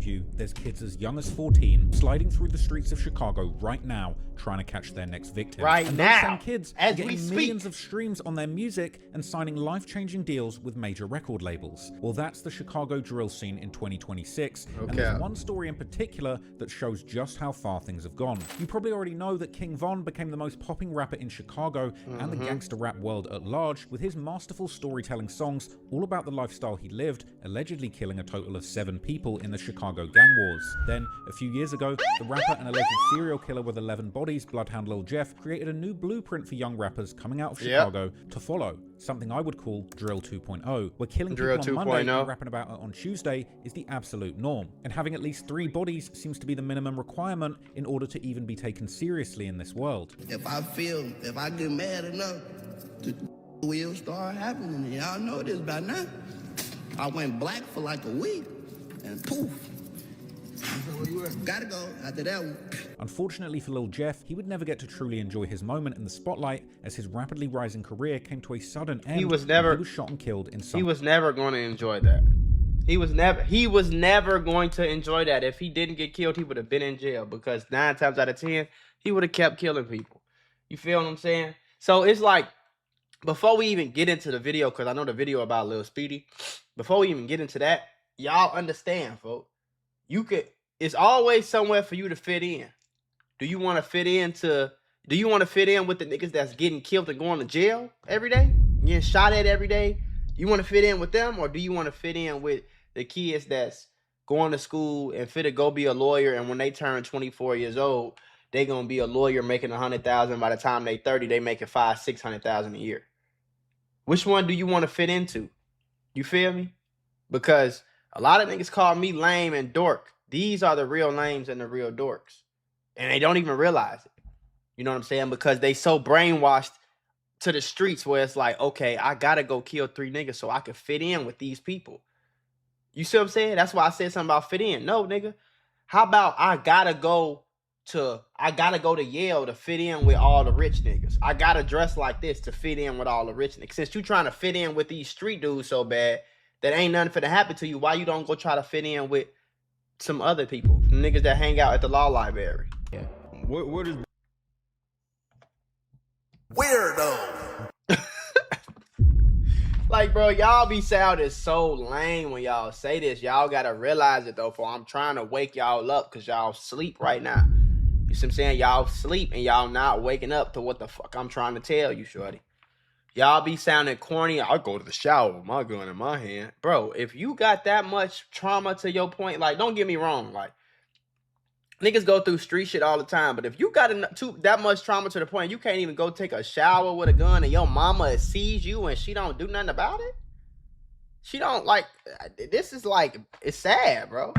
You, there's kids as young as 14 sliding through the streets of Chicago right now trying to catch their next victim. And those same now, kids as are getting we speak, millions of streams on their music and signing life-changing deals with major record labels. Well, that's the Chicago drill scene in 2026, and there's one story in particular that shows just how far things have gone. You probably already know that King Von became the most popping rapper in Chicago and the gangster rap world at large, with his masterful storytelling songs all about the lifestyle he lived, allegedly killing a total of 7 people in the Chicago gang wars. Then, a few years ago, the rapper and alleged serial killer with 11 bodies, Bloodhound Lil Jeff, created a new blueprint for young rappers coming out of Chicago to follow. Something I would call Drill 2.0, where killing people on Monday and rapping about it on Tuesday is the absolute norm. And having at least 3 bodies seems to be the minimum requirement in order to even be taken seriously in this world. If I get mad enough, the will start happening. Y'all know this by now. I went black for like a week, and poof. Gotta go after that one. Unfortunately for Lil Jeff, he would never get to truly enjoy his moment in the spotlight as his rapidly rising career came to a sudden end. He was shot and killed in some. He was never going to enjoy that. He was never going to enjoy that. If he didn't get killed, he would have been in jail, because 9 times out of 10, he would have kept killing people. You feel what I'm saying? So it's like, before we even get into the video, because I know the video about Lil Speedy, before we even get into that, y'all understand, folks. It's always somewhere for you to fit in. Do you want to fit in with the niggas that's getting killed and going to jail every day? Getting shot at every day? You want to fit in with them, or do you want to fit in with the kids that's going to school and fit to go be a lawyer, and when they turn 24 years old, they gonna be a lawyer making $100,000. By the time they 30, they making $500,000-$600,000 a year. Which one do you want to fit into? You feel me? Because a lot of niggas call me lame and dork. These are the real lames and the real dorks. And they don't even realize it. You know what I'm saying? Because they so brainwashed to the streets where it's like, okay, I gotta go kill 3 niggas so I can fit in with these people. You see what I'm saying? That's why I said something about fit in. No, nigga. How about I gotta go to Yale to fit in with all the rich niggas. I gotta dress like this to fit in with all the rich niggas. Since you trying to fit in with these street dudes so bad that ain't nothing finna happen to you, why you don't go try to fit in with some other people, niggas that hang out at the law library? Yeah. What is weirdo? Like, bro, y'all be sounding so lame when y'all say this. Y'all gotta realize it though, for I'm trying to wake y'all up because y'all sleep right now. You see what I'm saying? Y'all sleep and y'all not waking up to what the fuck I'm trying to tell you, shorty. Y'all be sounding corny. I'll go to the shower with my gun in my hand. Bro, if you got that much trauma to your point, like, don't get me wrong, like, niggas go through street shit all the time, but if you got that much trauma to the point you can't even go take a shower with a gun and your mama sees you and she don't do nothing about it, she don't, like, this is like, it's sad, bro.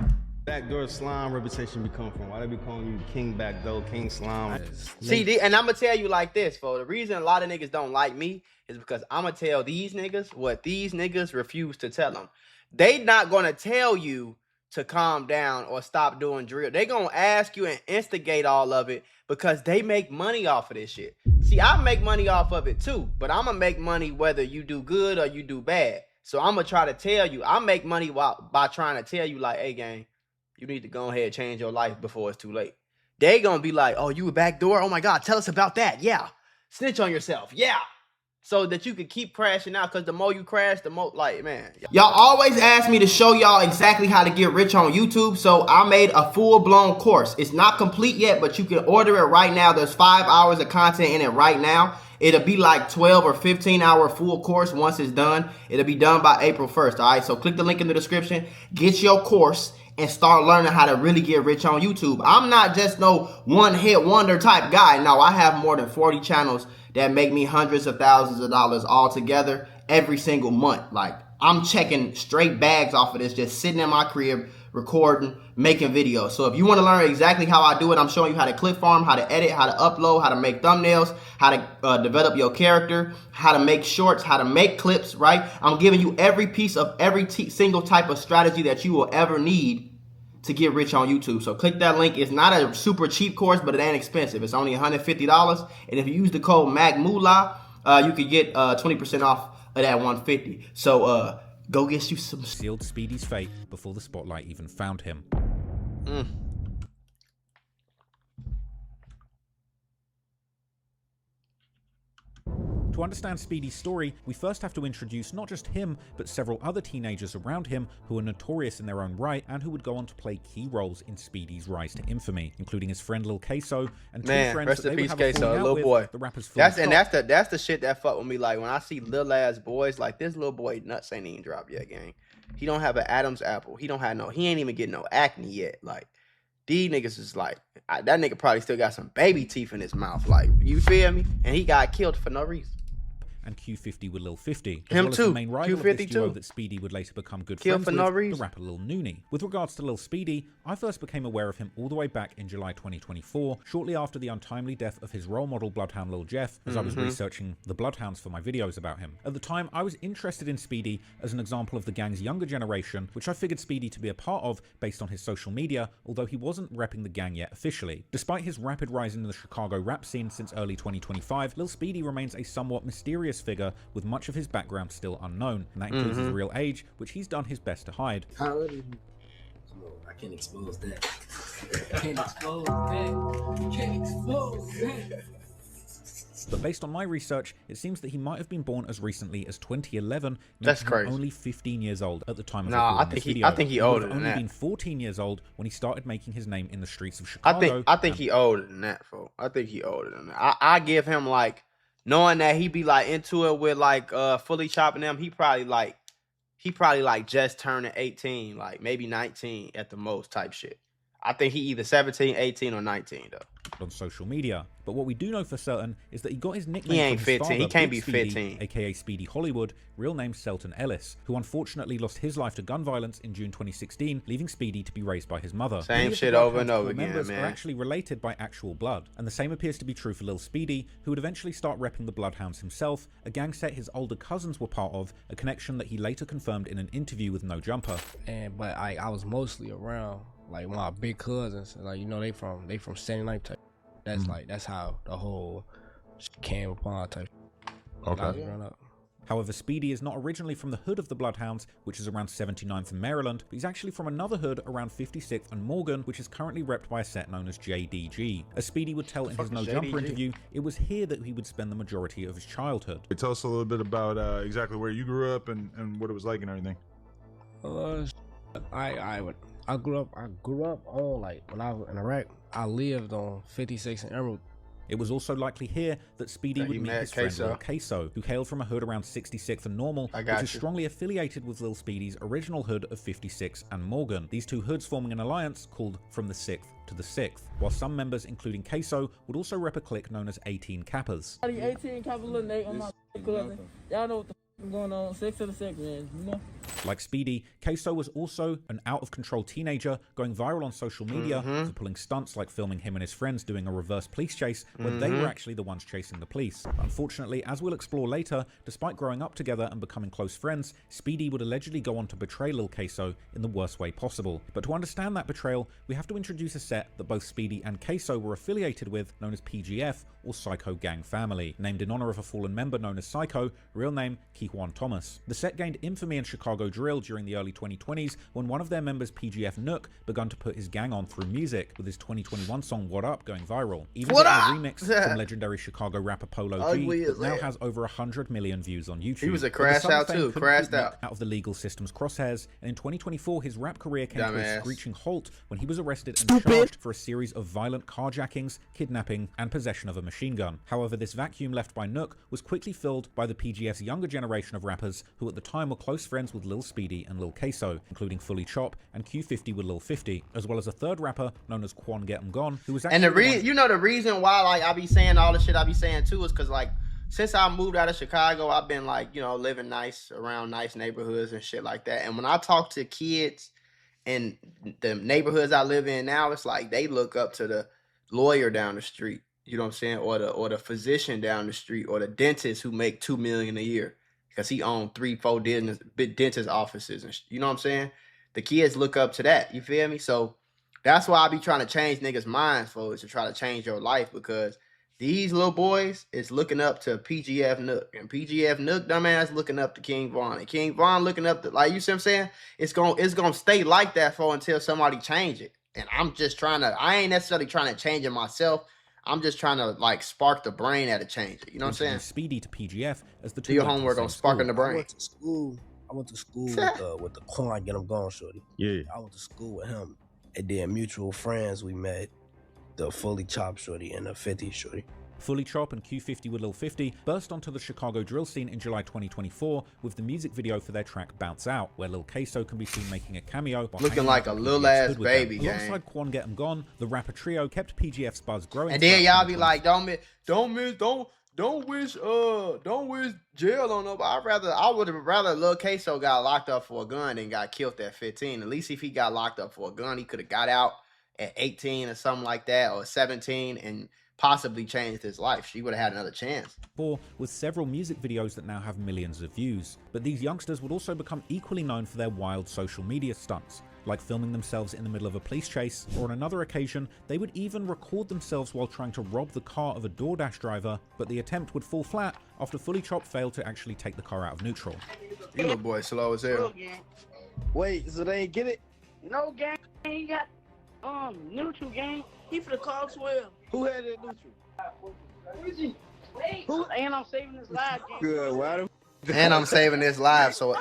backdoor slime reputation be coming from? Why they be calling you King Backdoor, King Slime? See, and I'm gonna tell you like this, for the reason a lot of niggas don't like me is because I'm gonna tell these niggas what these niggas refuse to tell them. They not gonna tell you to calm down or stop doing drill. They gonna ask you and instigate all of it because they make money off of this shit. See, I make money off of it too, but I'm gonna make money whether you do good or you do bad. So I'm gonna try to tell you, I make money by trying to tell you, like, hey gang, you need to go ahead and change your life before it's too late. They gonna be like, oh, you a backdoor? Oh my God, tell us about that. Yeah. Snitch on yourself. Yeah. So that you can keep crashing out, because the more you crash, the more, like, man. Y'all always ask me to show y'all exactly how to get rich on YouTube, so I made a full-blown course. It's not complete yet, but you can order it right now. There's 5 hours of content in it right now. It'll be like 12 or 15-hour full course once it's done. It'll be done by April 1st, all right? So click the link in the description, get your course, and start learning how to really get rich on YouTube. I'm not just no one-hit wonder type guy. No, I have more than 40 channels that make me hundreds of thousands of dollars all together every single month. Like, I'm checking straight bags off of this, just sitting in my crib, recording, making videos. So if you want to learn exactly how I do it, I'm showing you how to clip farm, how to edit, how to upload, how to make thumbnails, how to develop your character, how to make shorts, how to make clips, right? I'm giving you every piece of every single type of strategy that you will ever need to get rich on YouTube. So click that link. It's not a super cheap course, but it ain't expensive. It's only $150. And if you use the code MACMULA, you could get 20% off of that $150. So go get you some. Sealed Speedy's fate before the spotlight even found him. To understand Speedy's story, we first have to introduce not just him, but several other teenagers around him who are notorious in their own right and who would go on to play key roles in Speedy's rise to infamy, including his friend Lil Queso and two friends rest that in they peace, would have a Queso, falling out little with, boy. the rappers That's the shit that fuck with me. Like when I see little ass boys, like this little boy nuts ain't even dropped yet, gang. He don't have an Adam's apple. He ain't even getting no acne yet. Like these niggas is like, that nigga probably still got some baby teeth in his mouth. Like, you feel me? And he got killed for no reason. And Q50 with Lil 50, Him well as too. the main rival of this Q50 duo too. that Speedy would later become good Killed friends for no with, reason. the rapper Lil Nooney. With regards to Lil Speedy, I first became aware of him all the way back in July 2024, shortly after the untimely death of his role model Bloodhound Lil Jeff, as I was researching the Bloodhounds for my videos about him. At the time, I was interested in Speedy as an example of the gang's younger generation, which I figured Speedy to be a part of based on his social media, although he wasn't repping the gang yet officially. Despite his rapid rise in the Chicago rap scene since early 2025, Lil Speedy remains a somewhat mysterious figure with much of his background still unknown, and that includes his real age, which he's done his best to hide. How old is he? Come on, I can't expose that. Can't expose that. Can't expose that. But based on my research, it seems that he might have been born as recently as 2011, That's making him crazy. only 15 years old at the time of Nah, recording this video. I think he would older have than only that. been 14 years old when he started making his name in the streets of Chicago. I think he older than that, folks. I think he older than that. I give him like, knowing that he be like into it with like fully chopping them, he probably like just turning 18, like maybe 19 at the most type shit. I think he either 17, 18, or 19 though. On social media. But what we do know for certain is that he got his nickname He ain't from his 15. father, He can't Big be Speedy, 15. aka Speedy Hollywood, real name Selton Ellis, who unfortunately lost his life to gun violence in June 2016, leaving Speedy to be raised by his mother. Same Many of the shit over and Bloodhounds' over core again, members man. are actually related by actual blood, and the same appears to be true for Lil Speedy, who would eventually start repping the Bloodhounds himself, a gang set his older cousins were part of, a connection that he later confirmed in an interview with No Jumper. But I was mostly around like my big cousins, like you know they from 79th type. That's like that's how the whole came upon type. Okay. I was growing up. However, Speedy is not originally from the hood of the Bloodhounds, which is around 79th and Maryland, but he's actually from another hood around 56th and Morgan, which is currently repped by a set known as JDG. As Speedy would tell in his No Jumper interview, it was here that he would spend the majority of his childhood. Tell us a little bit about exactly where you grew up and what it was like and everything. I grew up on like when I was in Iraq. I lived on 56 and Emerald. It was also likely here that Speedy That would he meet met his friend Queso. Lil Queso, who hailed from a hood around 66th and Normal, which got is you. strongly affiliated with Lil Speedy's original hood of 56 and Morgan. These two hoods forming an alliance called From the 6th to the 6th, while some members, including Queso, would also rep a clique known as 18 Kappas. 18 capital Nate on my cousin. Y'all know what the f going on. 6 to the 6, man. You know? Like Speedy, Queso was also an out-of-control teenager going viral on social media for pulling stunts like filming him and his friends doing a reverse police chase where they were actually the ones chasing the police. Unfortunately, as we'll explore later, despite growing up together and becoming close friends, Speedy would allegedly go on to betray Lil Queso in the worst way possible. But to understand that betrayal, we have to introduce a set that both Speedy and Queso were affiliated with, known as PGF, or Psycho Gang Family, named in honor of a fallen member known as Psycho, real name Kejuan Thomas. The set gained infamy in Chicago drill during the early 2020s when one of their members, PGF Nook, begun to put his gang on through music, with his 2021 song What Up going viral. Even getting a remix from legendary Chicago rapper Polo G that now has over 100 million views on YouTube. He was a But the crash son of out fame too, couldn't crashed keep Nook out. out of the legal system's crosshairs, and in 2024 his rap career came to a Dumbass. screeching halt when he was arrested and charged for a series of violent carjackings, kidnapping, and possession of a machine gun. However, this vacuum left by Nook was quickly filled by the PGF's younger generation of rappers who at the time were close friends with Lil Speedy and Lil Queso, including Fully Chop and Q50 with Lil 50, as well as a third rapper known as Quan Get 'Em Gone, who was actually And the reason why like I be saying all the shit I be saying too is because like since I moved out of Chicago, I've been like, you know, living nice around nice neighborhoods and shit like that. And when I talk to kids in the neighborhoods I live in now, it's like they look up to the lawyer down the street, you know what I'm saying, or the physician down the street, or the dentist who make $2 million a year because he owns 3-4 dentist offices, and you know what I'm saying. The kids look up to that. You feel me? So that's why I be trying to change niggas' minds, folks, to try to change your life, because these little boys is looking up to PGF Nook, and PGF Nook, dumbass, looking up to King Von, and King Von looking up to, like, you see what I'm saying? It's gonna stay like that for until somebody change it. And I'm just trying to, I ain't necessarily trying to change it myself. I'm just trying to like spark the brain at a change it. You know what I'm saying? Speedy to PGF as the two Do your went to the homework same on sparking school. the I brain. went to school with the Quan Get 'em Gone shorty. Yeah. I went to school with him. And then mutual friends we met, the Fully Chopped shorty and the 50 shorty. Fully Chop and Q50 with Lil 50 burst onto the Chicago drill scene in July 2024 with the music video for their track Bounce Out, where Lil Queso can be seen making a cameo. Looking like a little ass baby, gang. Alongside Quan Get 'em Gone, the rapper trio kept PGF's buzz growing. And then y'all be like, don't wish jail on nobody. I would have rather Lil Queso got locked up for a gun than got killed at 15. At least if he got locked up for a gun, he could have got out at 18 or something like that, or 17, and possibly changed his life. She would have had another chance. With several music videos that now have millions of views. But these youngsters would also become equally known for their wild social media stunts, like filming themselves in the middle of a police chase, or on another occasion, they would even record themselves while trying to rob the car of a DoorDash driver, but the attempt would fall flat after Fully Chopped failed to actually take the car out of neutral. You little boy slow as hell. Wait, so they ain't get it? No, gang. He got neutral, gang. He for the call 12. Who had that neutral? Who? And I'm saving this live, gang. Good, why And I'm saving this live, so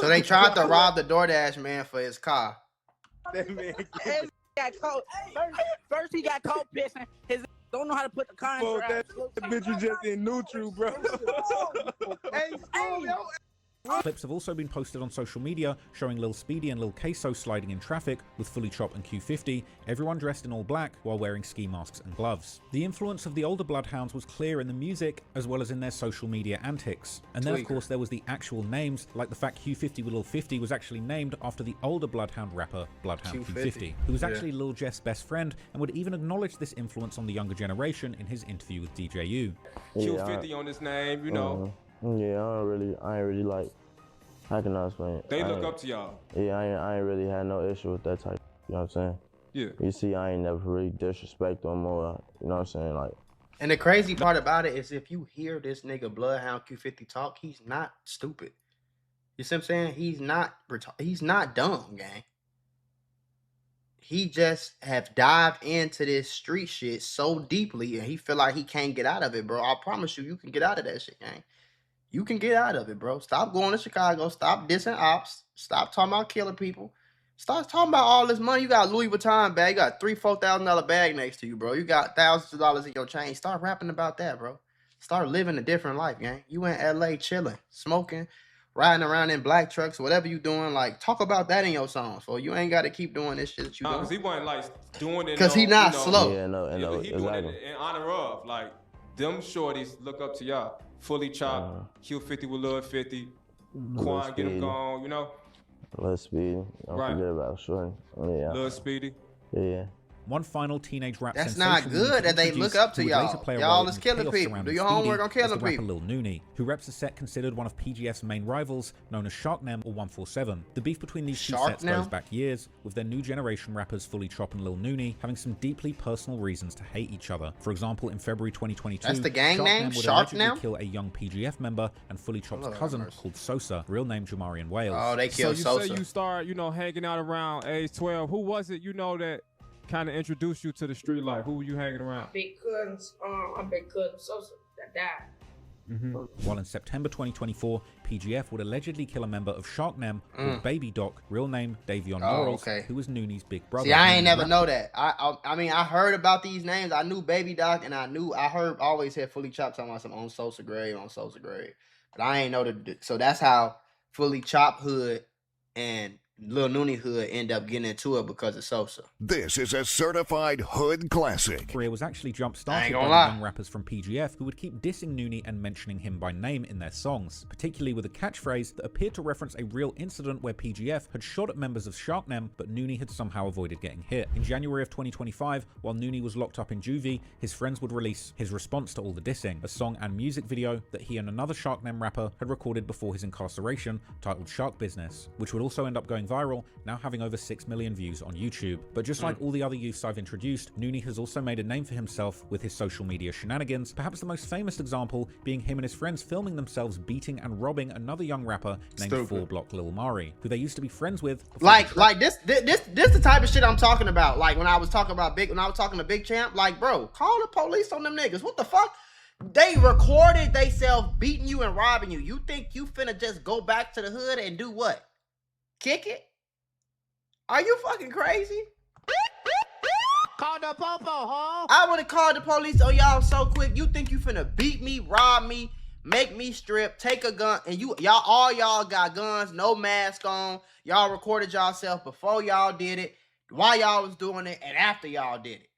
they tried to rob the DoorDash man for his car. that man Got caught. First he got caught pissing. His don't know how to put the car in that bitch was just in neutral, bro. Hey, Clips have also been posted on social media showing Lil Speedy and Lil Queso sliding in traffic with Fully Chop and Q50, everyone dressed in all black while wearing ski masks and gloves. The influence of the older Bloodhounds was clear in the music as well as in their social media antics. And then of course there was the actual names, like the fact Q50 with Lil 50 was actually named after the older Bloodhound rapper Bloodhound Q50, who was actually Lil Jeff's best friend and would even acknowledge this influence on the younger generation in his interview with DJU. Q50 on his name, you know. Yeah, I ain't really like, how can I explain it? They look up to y'all. Yeah, I ain't really had no issue with that type, you know what I'm saying? Yeah. You see, I ain't never really disrespect them or, you know what I'm saying, like. And the crazy part about it is if you hear this nigga Bloodhound Q50 talk, he's not stupid. You see what I'm saying? He's not dumb, gang. He just have dived into this street shit so deeply and he feel like he can't get out of it, bro. I promise you can get out of that shit, gang. You can get out of it, bro. Stop going to Chicago. Stop dissing ops. Stop talking about killing people. Stop talking about all this money. You got Louis Vuitton bag. You got $3,000-$4,000 bag next to you, bro. You got thousands of dollars in your chain. Start rapping about that, bro. Start living a different life, gang. You in LA chilling, smoking, riding around in black trucks, whatever you doing. Like, talk about that in your songs, so you ain't got to keep doing this shit that you doing. Because he wasn't like doing it. Because he not slow. Yeah, no, he doing it in honor of. Like, them shorties look up to y'all. Fully Chopped, Q50 with Lil 50, Quan Get 'em Gone, you know? Lil Speedy. Don't forget about Shorty. Yeah. Lil Speedy. Yeah. One final teenage rap That's sensation not good that they look up to y'all. Y'all is killing people. Do your homework on killing people. Lil Nooney, who reps a set considered one of PGF's main rivals, known as Sharknem or 147. The beef between these two sets goes back years, with their new generation rappers Fully Chop and Lil Nooney having some deeply personal reasons to hate each other. For example, in February 2022, that's the gang name, would allegedly kill a young PGF member and Fully Chop's cousin called Sosa, real name Jamarian Wales. Oh, they killed Sosa. So you say you start, hanging out around age 12. Who was it, that kind of introduced you to the street life? Who were you hanging around? Big cousins, my big cousin Sosa that died. While in September 2024, PGF would allegedly kill a member of Sharknem called Baby Doc, real name Davion Morals, who was Nooney's big brother. See, I ain't never know that. I mean, I heard about these names. I knew Baby Doc, and I always had Fully Chopped talking about some on Sosa grave. But I ain't know that. So that's how Fully Chopped hood and Lil Nooney hood end up getting into it because of Sosa. This is a certified hood classic. Career was actually jump-started by the young rappers from PGF who would keep dissing Nooney and mentioning him by name in their songs, particularly with a catchphrase that appeared to reference a real incident where PGF had shot at members of Sharknem, but Nooney had somehow avoided getting hit. In January of 2025, while Nooney was locked up in juvie, his friends would release his response to all the dissing, a song and music video that he and another Sharknem rapper had recorded before his incarceration, titled Shark Business, which would also end up going going viral, now having over 6 million views on YouTube. But just like all the other youths I've introduced, Nooney has also made a name for himself with his social media shenanigans, perhaps the most famous example being him and his friends filming themselves beating and robbing another young rapper named 4 Block Lil Mari, who they used to be friends with. Like this the type of shit I'm talking about. Like when I was talking to Big Champ, like, bro, call the police on them niggas. What the fuck? They recorded they self beating you and robbing you. You think you finna just go back to the hood and do what? Kick it? Are you fucking crazy? Call the popo, huh? I would have called the police on y'all so quick. You think you finna beat me, rob me, make me strip, take a gun, and all y'all got guns, no mask on. Y'all recorded yourself before y'all did it, while y'all was doing it, and after y'all did it.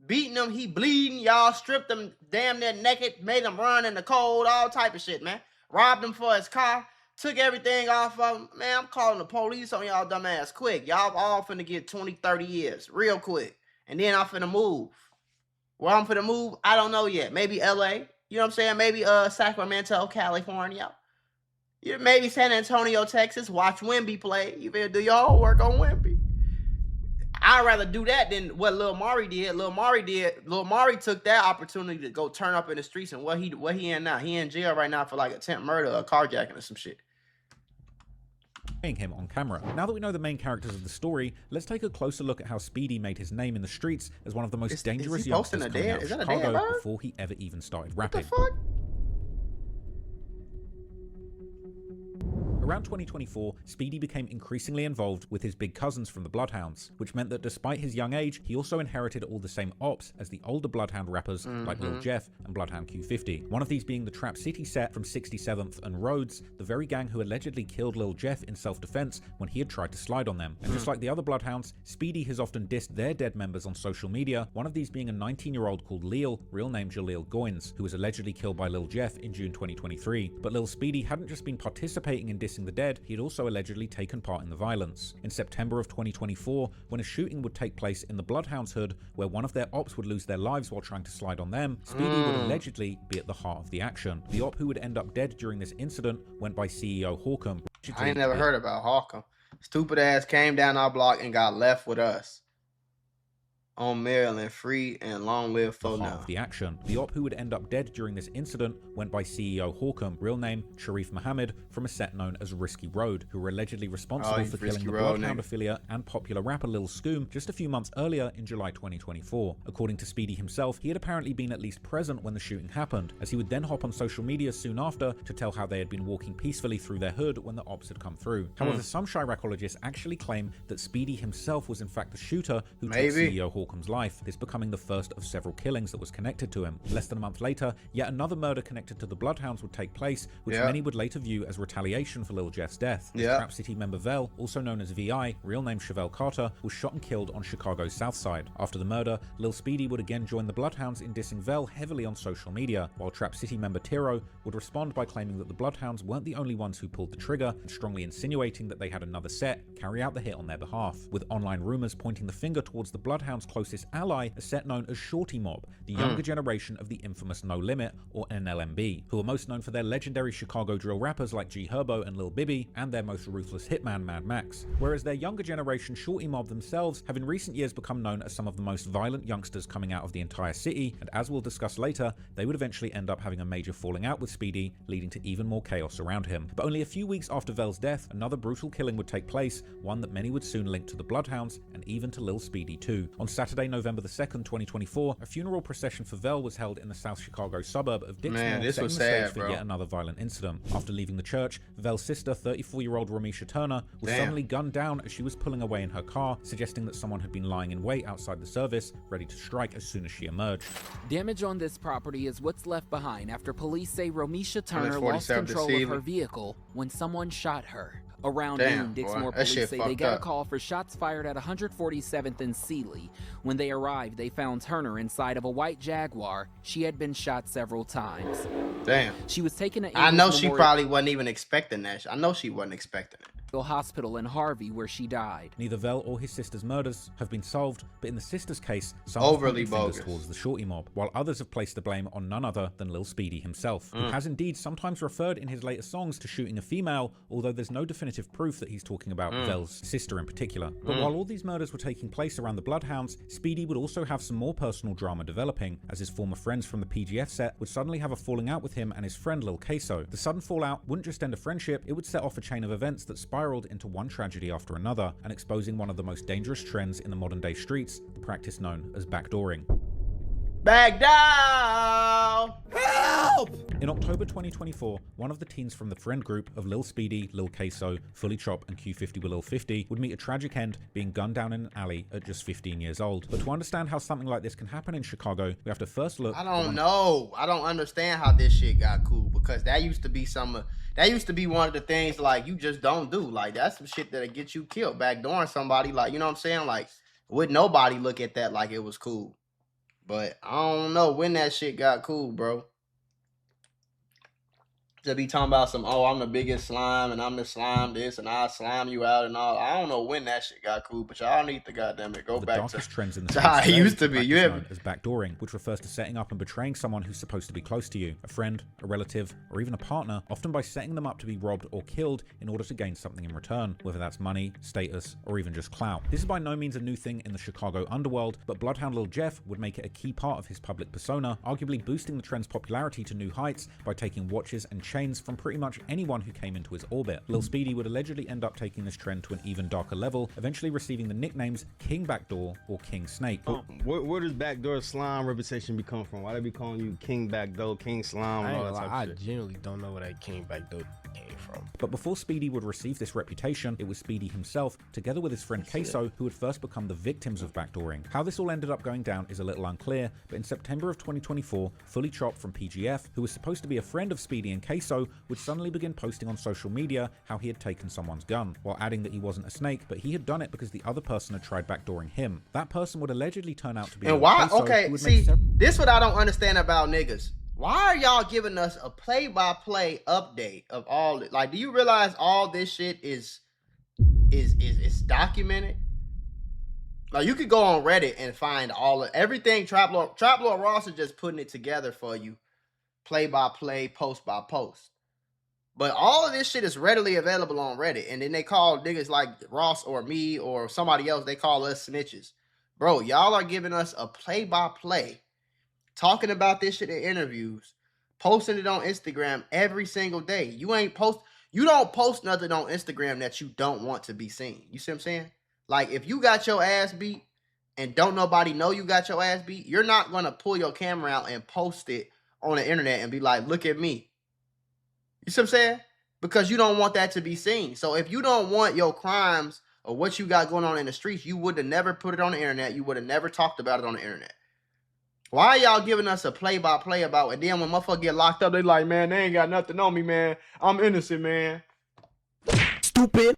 Beating him, he bleeding, y'all stripped him damn near naked, made him run in the cold, all type of shit, man. Robbed him for his car, took everything off of him. Man, I'm calling the police on y'all dumb ass quick. Y'all all finna get 20, 30 years, real quick. And then I'm finna move. Where I'm finna move, I don't know yet. Maybe LA, you know what I'm saying? Maybe Sacramento, California. Maybe San Antonio, Texas. Watch Wemby play. You better do your homework on Wemby. I'd rather do that than what Lil Mari did. Lil Mari took that opportunity to go turn up in the streets, and what he in now? He in jail right now for like attempt murder or carjacking or some shit. Him on camera. Now that we know the main characters of the story, let's take a closer look at how Speedy made his name in the streets as one of the most dangerous youngsters coming out of Chicago before he ever even started rapping. What the fuck? Around 2024, Speedy became increasingly involved with his big cousins from the Bloodhounds, which meant that despite his young age, he also inherited all the same ops as the older Bloodhound rappers like Lil Jeff and Bloodhound Q50. One of these being the Trap City set from 67th and Rhodes, the very gang who allegedly killed Lil Jeff in self-defense when he had tried to slide on them. And just like the other Bloodhounds, Speedy has often dissed their dead members on social media, one of these being a 19-year-old called Lil, real name Jaleel Goins, who was allegedly killed by Lil Jeff in June 2023. But Lil Speedy hadn't just been participating in dissing the dead, he had also allegedly taken part in the violence. In September of 2024, when a shooting would take place in the Bloodhounds hood, where one of their ops would lose their lives while trying to slide on them, Speedy would allegedly be at the heart of the action. The op who would end up dead during this incident went by CEO Hawcom. I ain't never heard about Hawcom. Stupid ass came down our block and got left with us. On Maryland, free and long live for now. The action. The op who would end up dead during this incident went by CEO Hawcom, real name Sharif Muhammad, from a set known as Risky Road, who were allegedly responsible for killing the Bloodhound affiliate and popular rapper Lil Scoom just a few months earlier in July 2024. According to Speedy himself, he had apparently been at least present when the shooting happened, as he would then hop on social media soon after to tell how they had been walking peacefully through their hood when the ops had come through. However, some Chiracologists actually claim that Speedy himself was in fact the shooter who took CEO Hawcom's life, this becoming the first of several killings that was connected to him. Less than a month later, yet another murder connected to the Bloodhounds would take place, which many would later view as retaliation for Lil Jeff's death. Trap City member Vel, also known as VI, real name Chevelle Carter, was shot and killed on Chicago's south side. After the murder, Lil Speedy would again join the Bloodhounds in dissing Vel heavily on social media, while Trap City member Tiro would respond by claiming that the Bloodhounds weren't the only ones who pulled the trigger, and strongly insinuating that they had another set carry out the hit on their behalf, with online rumors pointing the finger towards the Bloodhounds' closest ally, a set known as Shorty Mob, the younger generation of the infamous No Limit, or NLMB, who are most known for their legendary Chicago drill rappers like G Herbo and Lil Bibby, and their most ruthless hitman Mad Max. Whereas their younger generation Shorty Mob themselves have in recent years become known as some of the most violent youngsters coming out of the entire city, and as we'll discuss later, they would eventually end up having a major falling out with Speedy, leading to even more chaos around him. But only a few weeks after Vel's death, another brutal killing would take place, one that many would soon link to the Bloodhounds and even to Lil Speedy too. On Saturday, November the 2nd, 2024, a funeral procession for Vel was held in the South Chicago suburb of Dixmoor, setting the stage for yet another violent incident. After leaving the church, Vel's sister, 34-year-old Romisha Turner, was suddenly gunned down as she was pulling away in her car, suggesting that someone had been lying in wait outside the service, ready to strike as soon as she emerged. Damage on this property is what's left behind after police say Romisha Turner lost control of her vehicle when someone shot her. Around noon, Dixmoor police say they got a call for shots fired at 147th and Sealy. When they arrived, they found Turner inside of a white Jaguar. She had been shot several times. Damn. She was taken to I know she probably wasn't even expecting that. I know she wasn't expecting it. hospital in Harvey where she died. Neither Vel or his sister's murders have been solved, but in the sister's case, some overly have pointed bogus fingers towards the shorty mob, while others have placed the blame on none other than Lil Speedy himself, who has indeed sometimes referred in his later songs to shooting a female, although there's no definitive proof that he's talking about Vel's sister in particular. But while all these murders were taking place around the Bloodhounds, Speedy would also have some more personal drama developing, as his former friends from the PGF set would suddenly have a falling out with him and his friend Lil Queso. The sudden fallout wouldn't just end a friendship, it would set off a chain of events that spiraled into one tragedy after another, and exposing one of the most dangerous trends in the modern day streets, the practice known as backdooring. Backdoor! Help! In October 2024, one of the teens from the friend group of Lil Speedy, Lil Queso, Fully Chop, and Q50 with Lil 50 would meet a tragic end being gunned down in an alley at just 15 years old. But to understand how something like this can happen in Chicago, we have to first look. I don't know. I don't understand how this shit got cool, because that used to be one of the things like you just don't do. Like that's some shit that'll get you killed, backdooring somebody. Like, you know what I'm saying? Like, would nobody look at that like it was cool? But I don't know when that shit got cool, bro. To be talking about some, oh, I'm the biggest slime and I'm the slime this and I slime you out and all. I don't know when that shit got cool, but y'all need to goddamn it go back to trends in the how it used to be. You have as backdooring, which refers to setting up and betraying someone who's supposed to be close to you, a friend, a relative, or even a partner, often by setting them up to be robbed or killed in order to gain something in return, whether that's money, status, or even just clout. This is by no means a new thing in the Chicago underworld, but Bloodhound Lil Jeff would make it a key part of his public persona, arguably boosting the trend's popularity to new heights by taking watches and chains from pretty much anyone who came into his orbit. Lil Speedy would allegedly end up taking this trend to an even darker level, eventually receiving the nicknames King Backdoor or King Snake. Where does backdoor slime reputation come from? Why they be calling you King Backdoor, King Slime, and all that type of shit? I genuinely don't know where that King Backdoor came from. But before Speedy would receive this reputation, it was Speedy himself, together with his friend Queso, who had first become the victims of backdooring. How this all ended up going down is a little unclear, but in September of 2024, Fully Chop from PGF, who was supposed to be a friend of Speedy and Queso, would suddenly begin posting on social media how he had taken someone's gun, while adding that he wasn't a snake, but he had done it because the other person had tried backdooring him. That person would allegedly turn out to be. And why? Okay, see, this what I don't understand about niggas. Why are y'all giving us a play-by-play update of all this? Like, do you realize all this shit is documented? Like, you could go on Reddit and find everything. Trap Lord Ross is just putting it together for you, play-by-play, post-by-post. But all of this shit is readily available on Reddit. And then they call niggas like Ross or me or somebody else, they call us snitches. Bro, y'all are giving us a play-by-play, talking about this shit in interviews, posting it on Instagram every single day. You don't post nothing on Instagram that you don't want to be seen. You see what I'm saying? Like, if you got your ass beat and don't nobody know you got your ass beat, you're not going to pull your camera out and post it on the internet and be like, look at me. You see what I'm saying? Because you don't want that to be seen. So if you don't want your crimes or what you got going on in the streets, you would have never put it on the internet. You would have never talked about it on the internet. Why are y'all giving us a play-by-play about it? And then when motherfuckers get locked up, they like, man, they ain't got nothing on me, man. I'm innocent, man. Stupid.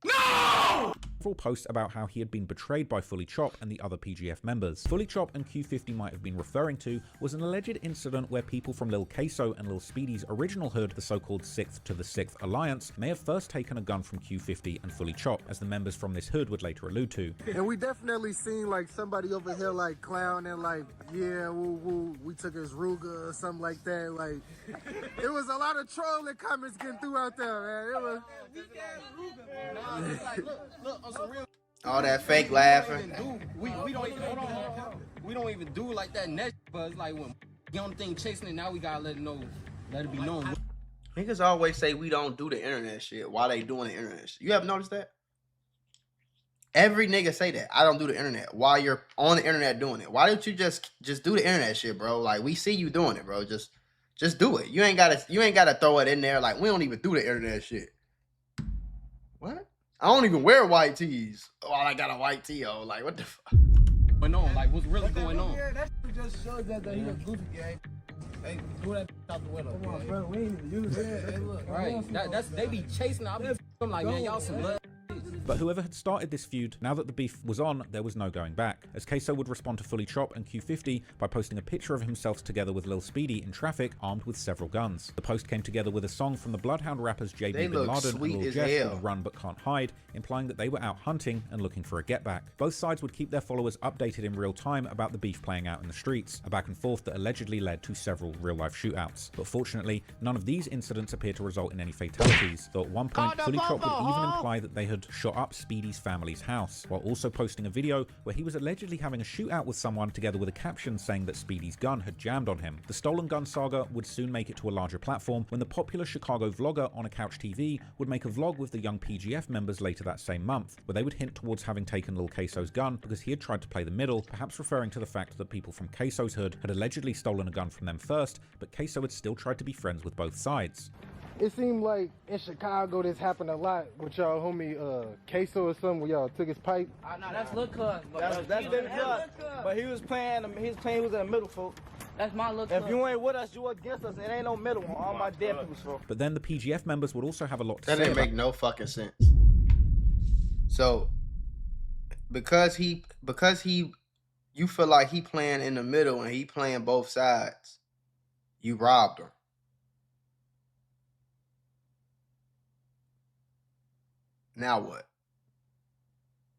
No! Several posts about how he had been betrayed by Fully Chop and the other PGF members. Fully Chop and Q50 might have been referring to was an alleged incident where people from Lil Queso and Lil Speedy's original hood, the so-called 6th to the 6th Alliance, may have first taken a gun from Q50 and Fully Chop, as the members from this hood would later allude to. And we definitely seen like somebody over here like clowning like, yeah, we took his Ruger or something like that. Like, it was a lot of trolling comments getting through out there, man. It was. Look, on some real. All that fake laughing. We don't even hold on. We don't even do like that next, but it's like when you on the thing chasing it, now we gotta let it be known. Niggas always say we don't do the internet shit while they doing the internet shit. You have noticed that? Every nigga say that. I don't do the internet while you're on the internet doing it. Why don't you just do the internet shit, bro? Like, we see you doing it, bro. Just do it. You ain't gotta throw it in there. Like, we don't even do the internet shit. What? I don't even wear white tees. Oh, I got a white tee on. Like, what the fuck? But no, like, what's really going on? Yeah, that just shows that he a goofy guy. Hey, throw that out the window. Come on, bro. We ain't even use it. Hey, look. Right. That's they be chasing. I'm like, man, y'all some blood. But whoever had started this feud, now that the beef was on, there was no going back, as Queso would respond to Fully Chop and Q50 by posting a picture of himself together with Lil Speedy in traffic, armed with several guns. The post came together with a song from the Bloodhound rappers JB Bin Laden and Lil Jeff called Run But Can't Hide, implying that they were out hunting and looking for a get back. Both sides would keep their followers updated in real time about the beef playing out in the streets, a back and forth that allegedly led to several real-life shootouts. But fortunately, none of these incidents appear to result in any fatalities, though at one point Fully Chop would even imply that they had shot up Speedy's family's house, while also posting a video where he was allegedly having a shootout with someone, together with a caption saying that Speedy's gun had jammed on him. The stolen gun saga would soon make it to a larger platform when the popular Chicago vlogger On A Couch TV would make a vlog with the young PGF members later that same month, where they would hint towards having taken Lil Queso's gun because he had tried to play the middle, perhaps referring to the fact that people from Queso's hood had allegedly stolen a gun from them first, but Queso had still tried to be friends with both sides. It seemed like in Chicago this happened a lot with y'all homie Queso or something, where y'all took his pipe. That's Lil Cuz. That's Lil Cuz. But he was playing he was in the middle, folks. That's my Lil Cuz. If you ain't with us, you against us. It ain't no middle one. All my dead people's folks. But then the PGF members would also have a lot to say. That didn't make no fucking sense. So because you feel like he playing in the middle and he playing both sides, you robbed him. Now what?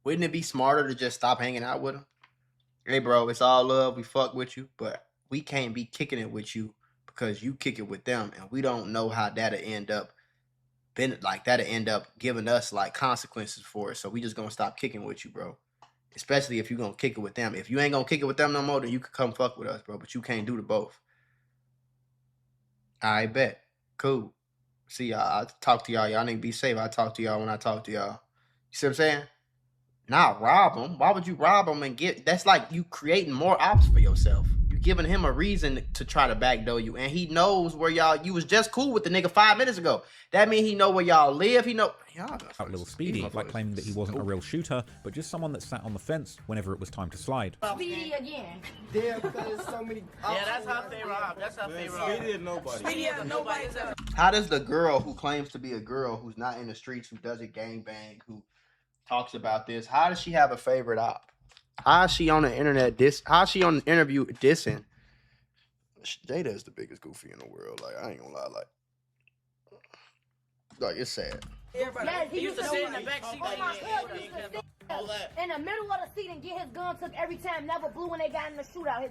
Wouldn't it be smarter to just stop hanging out with him? Hey, bro, it's all love. We fuck with you, but we can't be kicking it with you because you kick it with them, and we don't know how that'll end up. That'll end up giving us like consequences for it. So we just gonna stop kicking with you, bro. Especially if you gonna kick it with them. If you ain't gonna kick it with them no more, then you can come fuck with us, bro. But you can't do the both. I bet. Cool. See y'all. I'll talk to y'all. Y'all need to be safe. I'll talk to y'all when I talk to y'all. You see what I'm saying? Not rob him. Why would you rob him and get... That's like you creating more ops for yourself. You giving him a reason to try to backdoor you. And he knows where y'all... You was just cool with the nigga 5 minutes ago. That mean he know where y'all live. He know... Out Lil Speedy, like claiming that he wasn't a real shooter, but just someone that sat on the fence whenever it was time to slide. Speedy again. Yeah, because there's so many... Yeah, that's how they rob. That's how they rob. Speedy is nobody. Speedy is nobody. How does the girl who claims to be a girl who's not in the streets, who doesn't gangbang, who talks about this, how does she have a favorite op? How is she on the internet how is she on the interview dissing? Jada is the biggest goofy in the world. Like, I ain't gonna lie, like it's sad. Yeah, he used to sit in the back seat. In the middle of the seat and get his gun took every time. Never blew when they got in the shootout.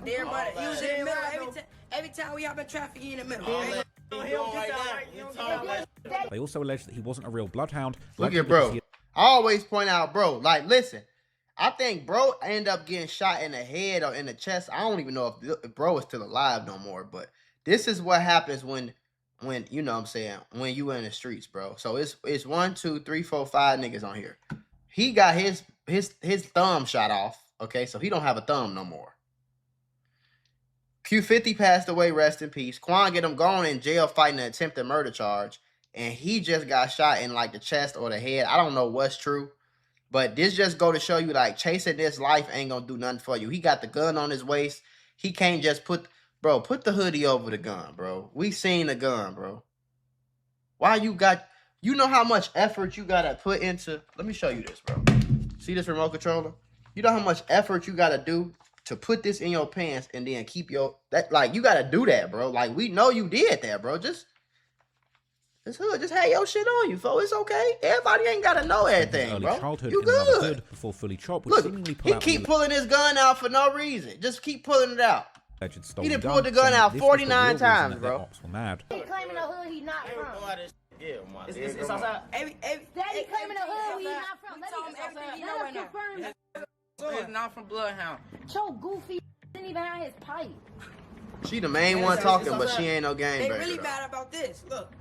He was in the middle every time we hop in traffic. He in the middle. They also alleged that he wasn't a real bloodhound. Look at bro. I always point out, bro. Like, listen. I think bro ended up getting shot in the head or in the chest. I don't even know if bro is still alive no more. But this is what happens when you know what I'm saying, when you in the streets, bro. So it's 1, 2, 3, 4, 5 niggas on here. He got his thumb shot off. Okay, so he don't have a thumb no more. Q50 passed away, rest in peace. Quan get him gone in jail fighting an attempted murder charge. And he just got shot in like the chest or the head. I don't know what's true. But this just go to show you, like, chasing this life ain't gonna do nothing for you. He got the gun on his waist. He can't just put the hoodie over the gun, bro. We seen the gun, bro. Why you know how much effort you gotta put into, let me show you this, bro. See this remote controller? You know how much effort you gotta do to put this in your pants and then keep you gotta do that, bro. Like, we know you did that, bro. Just have your shit on you, folks. It's okay. Everybody ain't gotta know everything, bro. You good. Before Fully Chop, look, he keep pulling his gun out for no reason. Just keep pulling it out. He done pulled the gun out 49 times, bro. Mad. He claiming the hood he not from. It's outside. Daddy claiming the hood he not from. Let him everything he know right now. He's not from Bloodhound. Joe Goofy didn't even have his pipe. She the main one talking, but she ain't no game They banger, really though. mad about this. Look.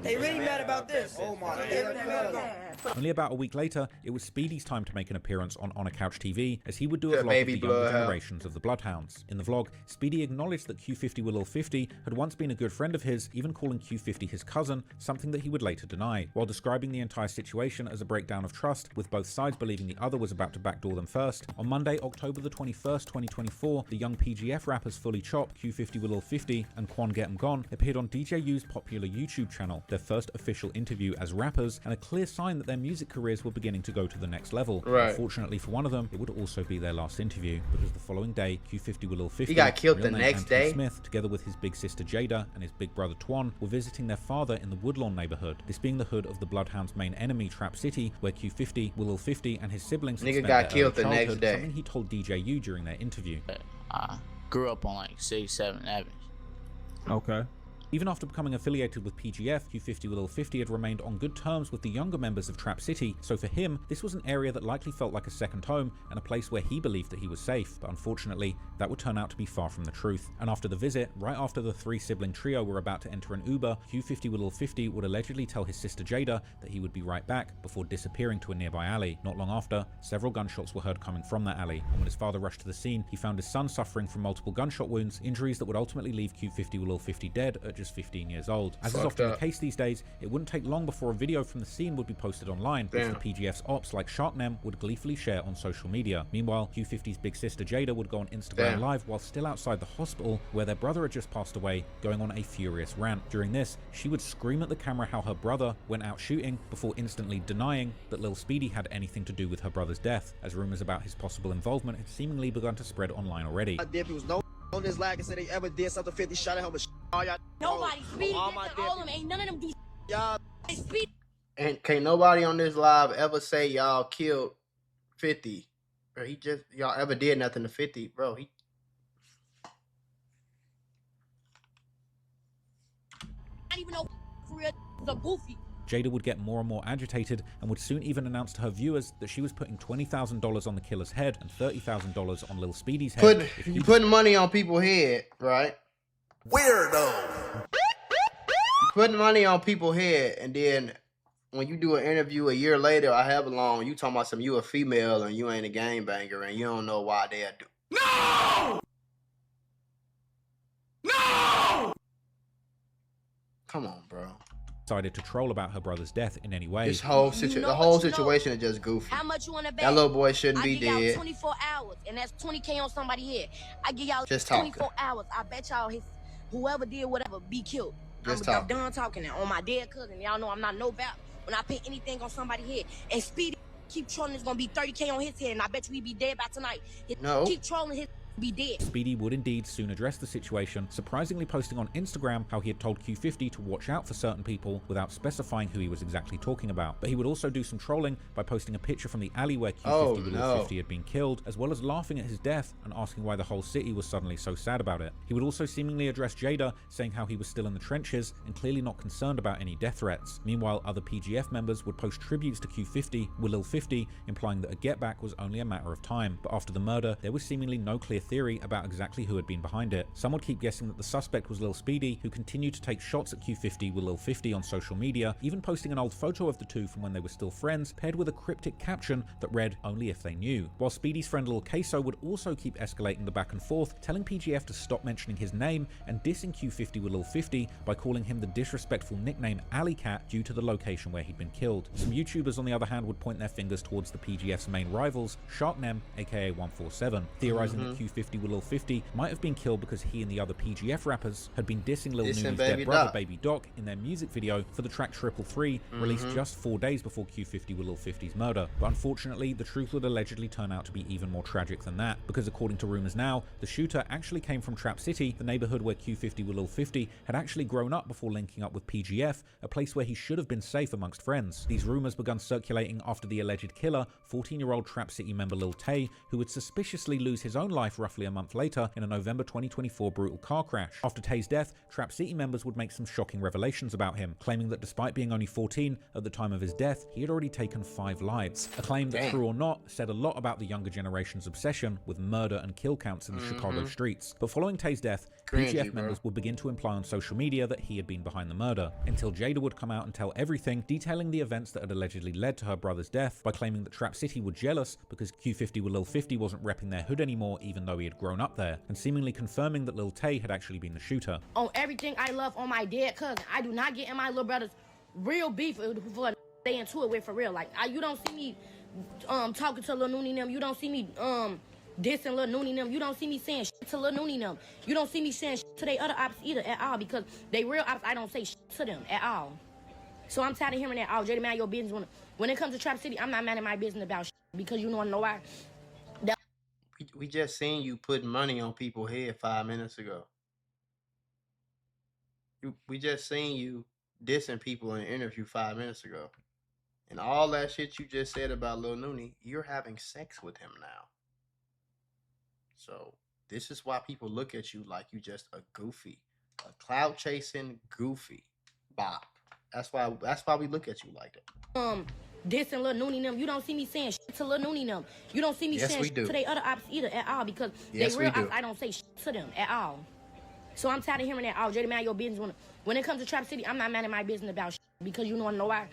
They really mad about this. Oh my God. Only about a week later, it was Speedy's time to make an appearance on A Couch TV, as he would do a vlog with the younger generations of the Bloodhounds. In the vlog, Speedy acknowledged that Q50 with Lil 50 had once been a good friend of his, even calling Q50 his cousin, something that he would later deny, while describing the entire situation as a breakdown of trust, with both sides believing the other was about to backdoor them first. On Monday, October the 21st, 2024, the young PGF rappers Fully Chop, Q50 with Lil 50, and Quan Get 'Em Gone appeared on DJ U's popular YouTube channel, their first official interview as rappers, and a clear sign that that their music careers were beginning to go to the next level. Right. Unfortunately for one of them, it would also be their last interview, because the following day, Q50 with Lil 50, he got killed real the name next Anthony day. Smith, together with his big sister Jada and his big brother Twan, were visiting their father in the Woodlawn neighborhood. This being the hood of the Bloodhounds' main enemy, Trap City, where Q50, Lil 50, and his siblings nigga got killed the next day. Something he told DJ U during their interview. I grew up on like 6-7 Avenues. Okay. Even after becoming affiliated with PGF, Q50 with Lil 50 had remained on good terms with the younger members of Trap City, so for him, this was an area that likely felt like a second home and a place where he believed that he was safe, but unfortunately, that would turn out to be far from the truth. And after the visit, right after the three-sibling trio were about to enter an Uber, Q50 with Lil 50 would allegedly tell his sister Jada that he would be right back before disappearing to a nearby alley. Not long after, several gunshots were heard coming from that alley, and when his father rushed to the scene, he found his son suffering from multiple gunshot wounds, injuries that would ultimately leave Q50 with Lil 50 dead at just 15 years old. As is often the case these days, it wouldn't take long before a video from the scene would be posted online, which the PGF's ops like Sharknem would gleefully share on social media. Meanwhile, Q50's big sister Jada would go on Instagram Live while still outside the hospital where their brother had just passed away, going on a furious rant. During this, she would scream at the camera how her brother went out shooting before instantly denying that Lil Speedy had anything to do with her brother's death, as rumors about his possible involvement had seemingly begun to spread online already. On this lag and said they ever did something 50 shot at him, but all y'all. Nobody Speedy all of them. Ain't none of them do y'all. Speedy. And can't nobody on this live ever say y'all killed 50. Bro, he just, y'all ever did nothing to 50, bro. He. I don't even know for real the goofy. Jada would get more and more agitated and would soon even announce to her viewers that she was putting $20,000 on the killer's head and $30,000 on Lil Speedy's head. You putting money on people's head, right? Weirdo. Putting money on people's head, and then when you do an interview a year later or however long, you talking about some you a female and you ain't a gangbanger and you don't know why they'll do. No! No! Come on, bro. Decided to troll about her brother's death in any way. This whole situation is just goofy. How much you want to bet? That little boy shouldn't be dead. I give y'all 24 hours, and that's 20K on somebody's head. I give y'all just 24 hours. I bet y'all whoever did whatever be killed. I'm done talking now. On my dead cousin, y'all know I'm not no bad. When I put anything on somebody's head, and Speedy keep trolling, it's gonna be 30K on his head, and I bet you he be dead by tonight. No. Keep trolling his. Be dead. Speedy would indeed soon address the situation, surprisingly posting on Instagram how he had told Q50 to watch out for certain people without specifying who he was exactly talking about. But he would also do some trolling by posting a picture from the alley where Q50 with Lil 50 had been killed, as well as laughing at his death and asking why the whole city was suddenly so sad about it. He would also seemingly address Jada, saying how he was still in the trenches and clearly not concerned about any death threats. Meanwhile, other PGF members would post tributes to Q50 with Lil 50, implying that a get back was only a matter of time. But after the murder, there was seemingly no clear theory about exactly who had been behind it. Some would keep guessing that the suspect was Lil Speedy, who continued to take shots at Q50 with Lil 50 on social media, even posting an old photo of the two from when they were still friends, paired with a cryptic caption that read, "Only if they knew." While Speedy's friend Lil Queso would also keep escalating the back and forth, telling PGF to stop mentioning his name and dissing Q50 with Lil 50 by calling him the disrespectful nickname Alley Cat due to the location where he'd been killed. Some YouTubers on the other hand would point their fingers towards the PGF's main rivals, Sharknem, aka 147, theorizing that Q50 with Lil 50 might have been killed because he and the other PGF rappers had been dissing Lil Nooney's dead brother Baby Doc in their music video for the track 333, released just 4 days before Q50 with Lil 50's murder. But unfortunately, the truth would allegedly turn out to be even more tragic than that, because according to rumors now, the shooter actually came from Trap City, the neighborhood where Q50 with Lil 50 had actually grown up before linking up with PGF, a place where he should have been safe amongst friends. These rumors began circulating after the alleged killer, 14-year-old Trap City member Lil Tay, who would suspiciously lose his own life roughly a month later in a November 2024 brutal car crash. After Tay's death, Trap City members would make some shocking revelations about him, claiming that despite being only 14 at the time of his death, he had already taken 5 lives. A claim that, true or not, said a lot about the younger generation's obsession with murder and kill counts in the Chicago streets. But following Tay's death, PGF members would begin to imply on social media that he had been behind the murder, until Jada would come out and tell everything, detailing the events that had allegedly led to her brother's death by claiming that Trap City were jealous because Q50 with Lil 50 wasn't repping their hood anymore even though he had grown up there, and seemingly confirming that Lil Tay had actually been the shooter. On everything I love on my dead cousin, I do not get in my little brother's real beef for stay into it with for real. Like, you don't see me talking to Lil Nooney them. You don't see me dissing Lil Nooney them. You don't see me saying shit to Lil Nooney them. You don't see me saying shit to they other ops either at all, because they real ops, I don't say shit to them at all. So I'm tired of hearing that, oh, Jada, man, your business. When it comes to Trap City, I'm not minding my business about shit because you know why? We just seen you putting money on people's head 5 minutes ago. We just seen you dissing people in an interview 5 minutes ago. And all that shit you just said about Lil Nooney, you're having sex with him now. So this is why people look at you like you just a goofy, a cloud chasing goofy bop. That's why we look at you like that. Dissing Lil Nooney them. You don't see me saying shit to Lil Nooney them. You don't see me saying shit to they other ops either at all because they real ops, I don't say shit to them at all. So I'm tired of hearing that, oh, Jada, man, your business. When it comes to Trap City, I'm not minding my business about shit because you know why?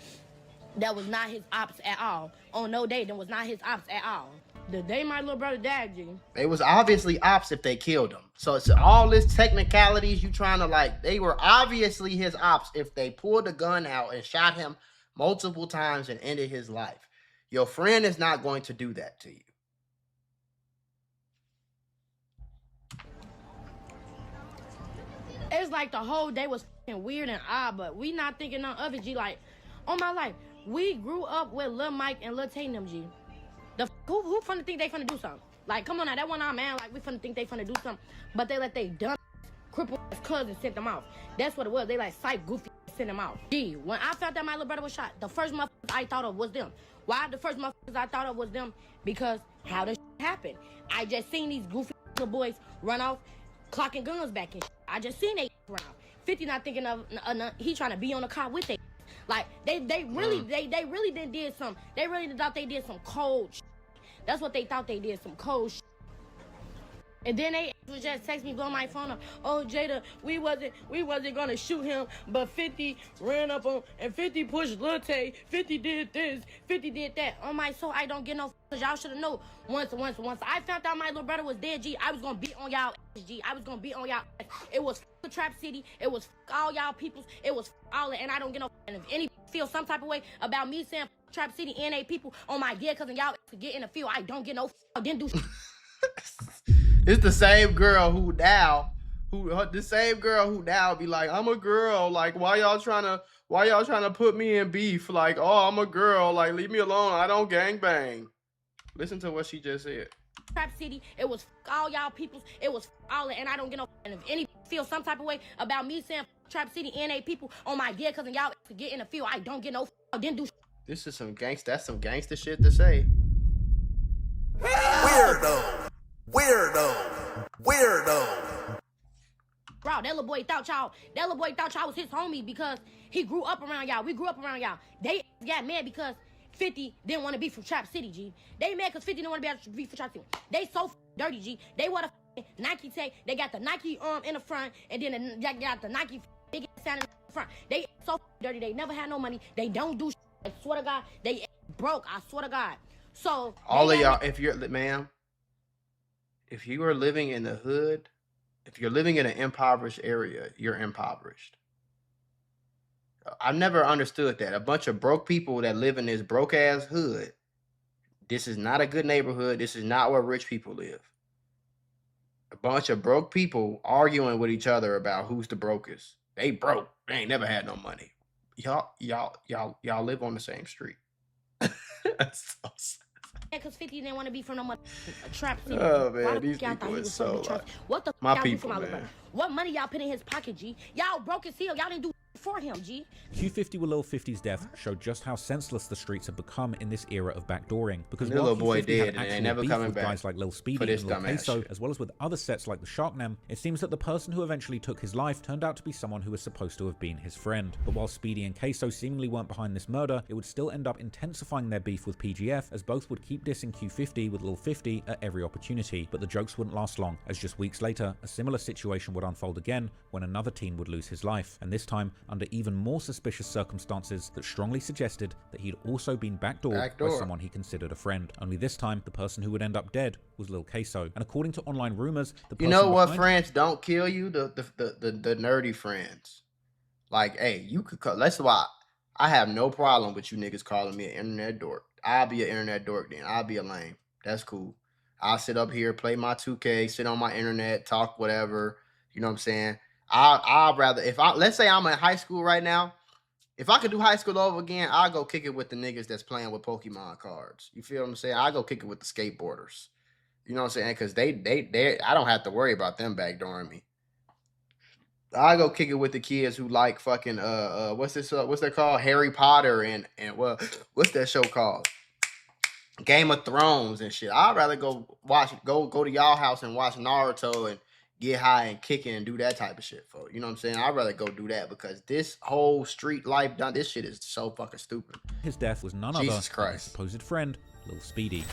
That was not his ops at all. On no day, that was not his ops at all. The day my little brother died, G. They was obviously ops if they killed him. So it's all this technicalities you trying to like. They were obviously his ops if they pulled the gun out and shot him multiple times and ended his life. Your friend is not going to do that to you. It's like the whole day was fucking weird and odd, but we not thinking none of it, G. Like, on my life, we grew up with Lil Mike and Lil Tay them, G. Who finna think they finna do something? Like, come on now, that one our man, like, we finna think they finna do something, but they let they dumb crippled cousin sent them off. That's what it was. They like psych goofy sent them off. Gee, when I found out my little brother was shot, the first motherfuckers I thought of was them. Why the first motherfuckers I thought of was them? Because how the shit happened? I just seen these goofy little boys run off, clocking guns back and shit. I just seen they around. 50 not thinking of he trying to be on the car with they. Like they really did some. They really thought they did some cold shit. That's what they thought they did, some cold shit. And then they was just text me, blow my phone up. Oh, Jada, we wasn't gonna shoot him, but 50 ran up on and 50 pushed Lil Tay. 50 did this, 50 did that. On my soul, I don't get no cause y'all should have known. Once I found out my little brother was dead, G, I was gonna beat on y'all ass, G. I was gonna beat on y'all ass. It was the Trap City. It was all y'all peoples. It was all it, and I don't get no. And if any feel some type of way about me saying Trap City NA people on my dead cousin, y'all to get in the field, I don't get no. I didn't do. It's the same girl who now be like, I'm a girl. Like, why y'all trying to put me in beef? Like, oh, I'm a girl. Like, leave me alone. I don't gang bang. Listen to what she just said. Trap City, it was all y'all peoples. It was all it, and I don't get no. And if any feel some type of way about me saying Trap City NA people on my dead cousin, y'all to get in the field, I don't get no. I didn't do. This is some gangsta. That's some gangster shit to say. Weirdo. Bro, that little boy thought y'all was his homie because he grew up around y'all. We grew up around y'all. They got mad because 50 didn't want to be from Trap City, G. They mad because 50 didn't want to be from Trap City. They so dirty, G. They want a Nike tag. They got the Nike in the front, and then they got the Nike big sound in the front. They so dirty. They never had no money. They don't do shit. I swear to God, they broke. I swear to God. So all of y'all, if you are living in the hood, if you're living in an impoverished area, you're impoverished. I've never understood that. A bunch of broke people that live in this broke ass hood. This is not a good neighborhood. This is not where rich people live. A bunch of broke people arguing with each other about who's the brokest. They broke. They ain't never had no money. Y'all live on the same street. That's so sad. Because 50 didn't want to be from no money. Trap City. Oh man, these people are so like, what the my y'all people, do for my man. What money y'all put in his pocket, G? Y'all broke his heel. Y'all didn't do for him, G. Q50 with Lil 50's death showed just how senseless the streets have become in this era of backdooring. Because while little boy Q50 dead had and actual never beef coming with back guys like Lil Speedy for this and Lil dumbass Queso, shit. as well as with other sets like the Sharknam, it seems that the person who eventually took his life turned out to be someone who was supposed to have been his friend. But while Speedy and Queso seemingly weren't behind this murder, it would still end up intensifying their beef with PGF, as both would keep dissing Q50 with Lil 50 at every opportunity. But the jokes wouldn't last long, as just weeks later, a similar situation would unfold again when another teen would lose his life, and this time under even more suspicious circumstances that strongly suggested that he'd also been backdoored by someone he considered a friend. Only this time, the person who would end up dead was Lil Queso. And according to online rumors, the person you know what friends don't kill you? The nerdy friends. Like, hey, you could call. That's why I have no problem with you niggas calling me an internet dork. I'll be an internet dork then. I'll be a lame. That's cool. I'll sit up here, play my 2K, sit on my internet, talk whatever. You know what I'm saying? I'd rather, let's say I'm in high school right now If I could do high school over again, I'll go kick it with the niggas that's playing with Pokemon cards. You feel what I'm saying? I'll go kick it with the skateboarders. You know what I'm saying? Because they I don't have to worry about them backdooring me. I go kick it with the kids who like fucking what's that called? Harry Potter and well, what's that show called? Game of Thrones and shit. I'd rather go to y'all house and watch Naruto and get high and kick it and do that type of shit for. You know what I'm saying? I'd rather go do that because this whole street life done, this shit is so fucking stupid. His death was none other than his supposed friend, Lil Speedy.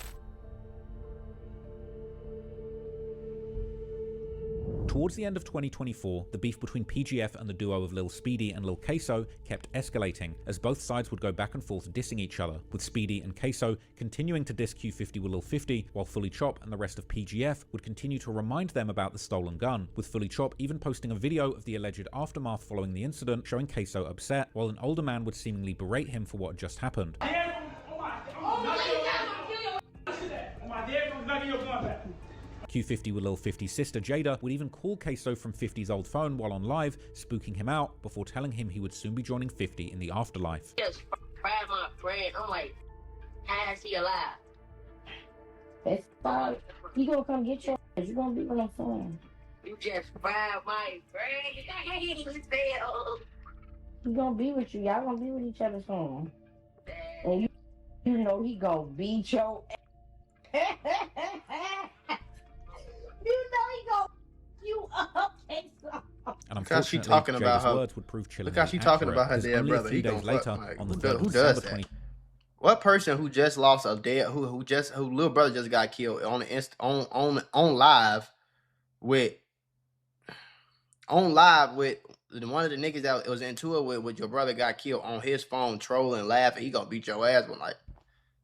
Towards the end of 2024, the beef between PGF and the duo of Lil Speedy and Lil Queso kept escalating, as both sides would go back and forth dissing each other, with Speedy and Queso continuing to diss Q50 with Lil 50, while Fully Chop and the rest of PGF would continue to remind them about the stolen gun, with Fully Chop even posting a video of the alleged aftermath following the incident showing Queso upset, while an older man would seemingly berate him for what had just happened. Q50 with Lil 50's sister Jada would even call Queso from 50's old phone while on live, spooking him out before telling him he would soon be joining 50 in the afterlife. Just grab my friend. I'm like, how is he alive? It's fine. He gonna come get your ass. You gonna be with him soon. You just grab my friend. He gonna be with you. Y'all gonna be with each other soon. And you know he gonna beat your ass. You know he gonna you up, Queso. And unfortunately, she talking about her words would prove chilling. Look how she talking about her dead brother. He days later, on the 3rd of December 20. What person who just lost a dead who little brother just got killed on live with one of the niggas that was into it with your brother got killed on his phone trolling, laughing. He gonna beat your ass, but like.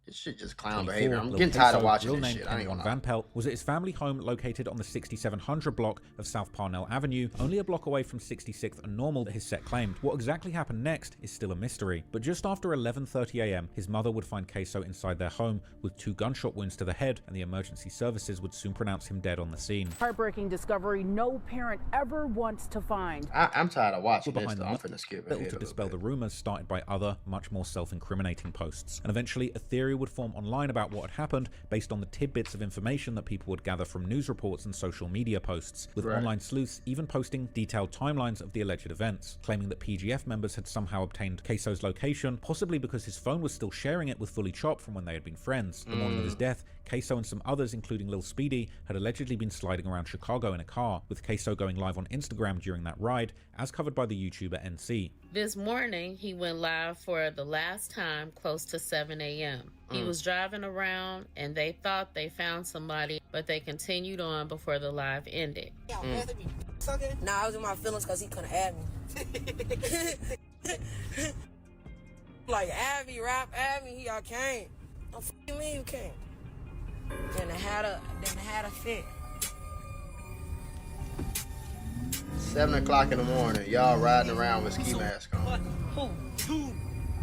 This shit just clown behavior. I'm getting tired of watching this shit. I ain't gonna lie. Van Pelt was at his family home located on the 6700 block of South Parnell Avenue, only a block away from 66th and Normal that his set claimed. What exactly happened next is still a mystery. But just after 11:30 a.m., his mother would find Queso inside their home with 2 gunshot wounds to the head, and the emergency services would soon pronounce him dead on the scene. Heartbreaking discovery no parent ever wants to find. I'm tired of watching this. I'm finna skip it. To dispel the rumors started by other, much more self-incriminating posts. And eventually, a theory would form online about what had happened based on the tidbits of information that people would gather from news reports and social media posts, with online sleuths even posting detailed timelines of the alleged events, claiming that PGF members had somehow obtained Queso's location, possibly because his phone was still sharing it with Fully Chop from when they had been friends. The morning of his death, Queso and some others, including Lil Speedy, had allegedly been sliding around Chicago in a car, with Queso going live on Instagram during that ride, as covered by the YouTuber NC. This morning, he went live for the last time close to 7 a.m. He was driving around and they thought they found somebody, but they continued on before the live ended. Nah, I was in my feelings because he couldn't add me. Like, add me, rap, add me, I can't. Don't f***ing me, you can't. Then I had a fit. 7 o'clock in the morning, y'all riding around with ski mask on.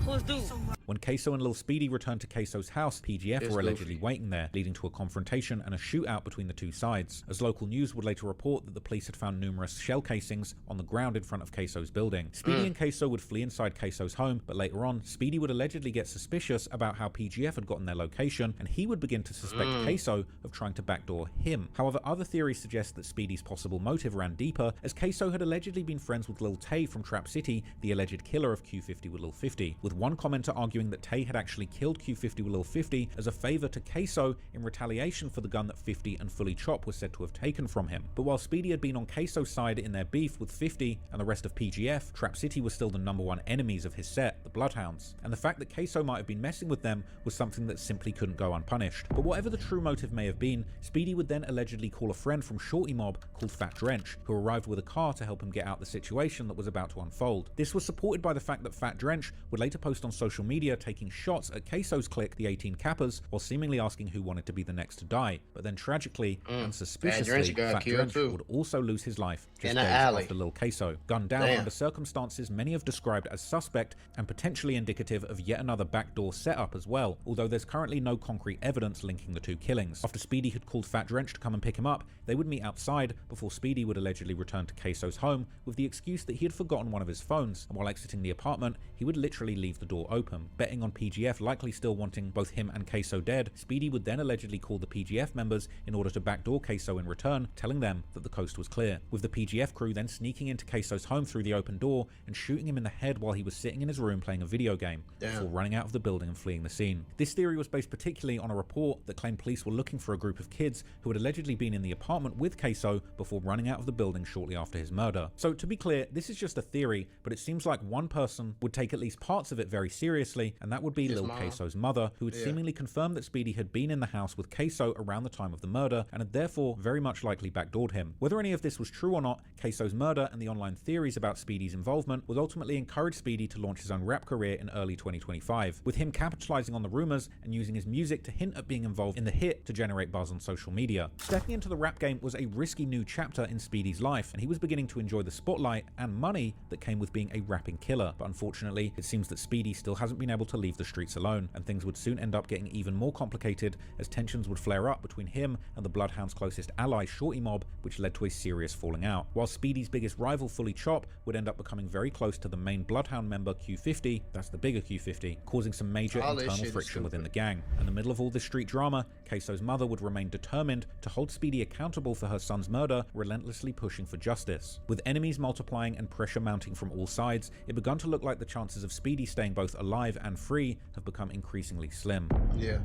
Who's dude? When Queso and Lil Speedy returned to Queso's house, PGF were allegedly waiting there, leading to a confrontation and a shootout between the two sides, as local news would later report that the police had found numerous shell casings on the ground in front of Queso's building. Speedy and Queso would flee inside Queso's home, but later on, Speedy would allegedly get suspicious about how PGF had gotten their location, and he would begin to suspect Queso of trying to backdoor him. However, other theories suggest that Speedy's possible motive ran deeper, as Queso had allegedly been friends with Lil Tay from Trap City, the alleged killer of Q50 with Lil 50, with one commenter arguing that Tay had actually killed Q50 with Lil 50 as a favor to Queso in retaliation for the gun that 50 and Fully Chop was said to have taken from him. But while Speedy had been on Queso's side in their beef with 50 and the rest of PGF, Trap City was still the #1 enemies of his set, the Bloodhounds, and the fact that Queso might have been messing with them was something that simply couldn't go unpunished. But whatever the true motive may have been, Speedy would then allegedly call a friend from Shorty Mob called Fat Drench, who arrived with a car to help him get out the situation that was about to unfold. This was supported by the fact that Fat Drench would later post on social media media taking shots at Queso's clique, the 18 Kappas, while seemingly asking who wanted to be the next to die. But then tragically and suspiciously, Fat Drench would also lose his life just days after Lil Queso. Gunned down under circumstances many have described as suspect and potentially indicative of yet another backdoor setup as well, although there's currently no concrete evidence linking the two killings. After Speedy had called Fat Drench to come and pick him up, they would meet outside before Speedy would allegedly return to Queso's home with the excuse that he had forgotten one of his phones, and while exiting the apartment, he would literally leave the door open. Betting on PGF likely still wanting both him and Queso dead, Speedy would then allegedly call the PGF members in order to backdoor Queso in return, telling them that the coast was clear, with the PGF crew then sneaking into Queso's home through the open door and shooting him in the head while he was sitting in his room playing a video game, before running out of the building and fleeing the scene. This theory was based particularly on a report that claimed police were looking for a group of kids who had allegedly been in the apartment with Queso before running out of the building shortly after his murder. So to be clear, this is just a theory, but it seems like one person would take at least parts of it very seriously, and that would be Lil Queso's mother, who had seemingly confirmed that Speedy had been in the house with Queso around the time of the murder and had therefore very much likely backdoored him. Whether any of this was true or not, Queso's murder and the online theories about Speedy's involvement would ultimately encourage Speedy to launch his own rap career in early 2025, with him capitalizing on the rumors and using his music to hint at being involved in the hit to generate buzz on social media. Stepping into the rap game was a risky new chapter in Speedy's life, and he was beginning to enjoy the spotlight and money that came with being a rapping killer. But unfortunately, it seems that Speedy still hasn't been able to leave the streets alone, and things would soon end up getting even more complicated as tensions would flare up between him and the Bloodhound's closest ally, Shorty Mob, which led to a serious falling out. While Speedy's biggest rival, Fully Chop, would end up becoming very close to the main Bloodhound member, Q50, that's the bigger Q50, causing some major internal friction within the gang. In the middle of all this street drama, Queso's mother would remain determined to hold Speedy accountable for her son's murder, relentlessly pushing for justice. With enemies multiplying and pressure mounting from all sides, it began to look like the chances of Speedy staying both alive and free have become increasingly slim. Yeah,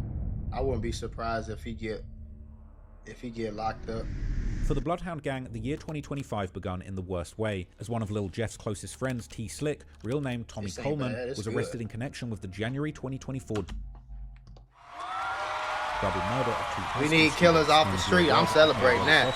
I wouldn't be surprised if he get locked up. For the Bloodhound gang, the year 2025 begun in the worst way, as one of Lil Jeff's closest friends, T Slick, real name Tommy Coleman, was arrested in connection with the January 2024 double murder of two husbands. We need killers off the street. I'm celebrating that.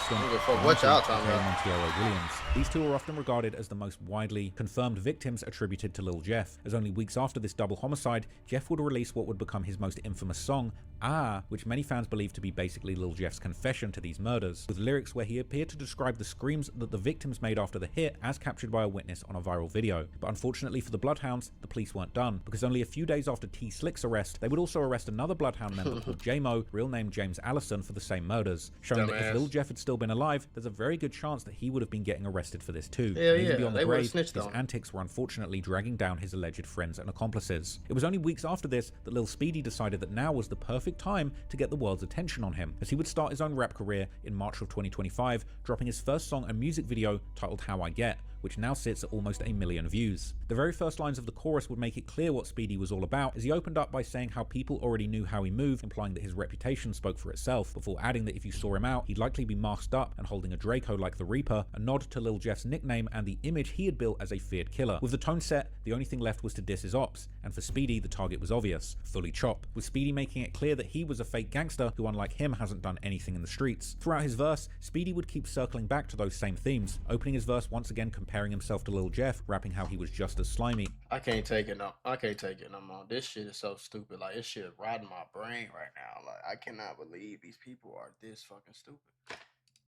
What y'all talking about? Williams. These two are often regarded as the most widely confirmed victims attributed to Lil Jeff, as only weeks after this double homicide, Jeff would release what would become his most infamous song, Ah, which many fans believe to be basically Lil Jeff's confession to these murders, with lyrics where he appeared to describe the screams that the victims made after the hit as captured by a witness on a viral video. But unfortunately for the Bloodhounds, the police weren't done, because only a few days after T Slick's arrest, they would also arrest another Bloodhound member called J-Mo, real name James Allison, for the same murders, showing that if Lil Jeff had still been alive, there's a very good chance that he would have been getting arrested for this too. Even beyond the grave, his antics were unfortunately dragging down his alleged friends and accomplices. It was only weeks after this that Lil Speedy decided that now was the perfect time to get the world's attention on him, as he would start his own rap career in March of 2025, dropping his first song and music video titled How I Get, which now sits at almost 1 million views. The very first lines of the chorus would make it clear what Speedy was all about, as he opened up by saying how people already knew how he moved, implying that his reputation spoke for itself, before adding that if you saw him out, he'd likely be masked up and holding a Draco like the Reaper, a nod to Lil Jeff's nickname and the image he had built as a feared killer. With the tone set, the only thing left was to diss his ops, and for Speedy, the target was obvious: Fully Chop, with Speedy making it clear that he was a fake gangster who, unlike him, hasn't done anything in the streets. Throughout his verse, Speedy would keep circling back to those same themes, opening his verse once again comparing himself to Lil Jeff, rapping how he was just as slimy. I can't take it no. I can't take it no more. This shit is so stupid. Like, this shit is riding my brain right now. Like, I cannot believe these people are this fucking stupid.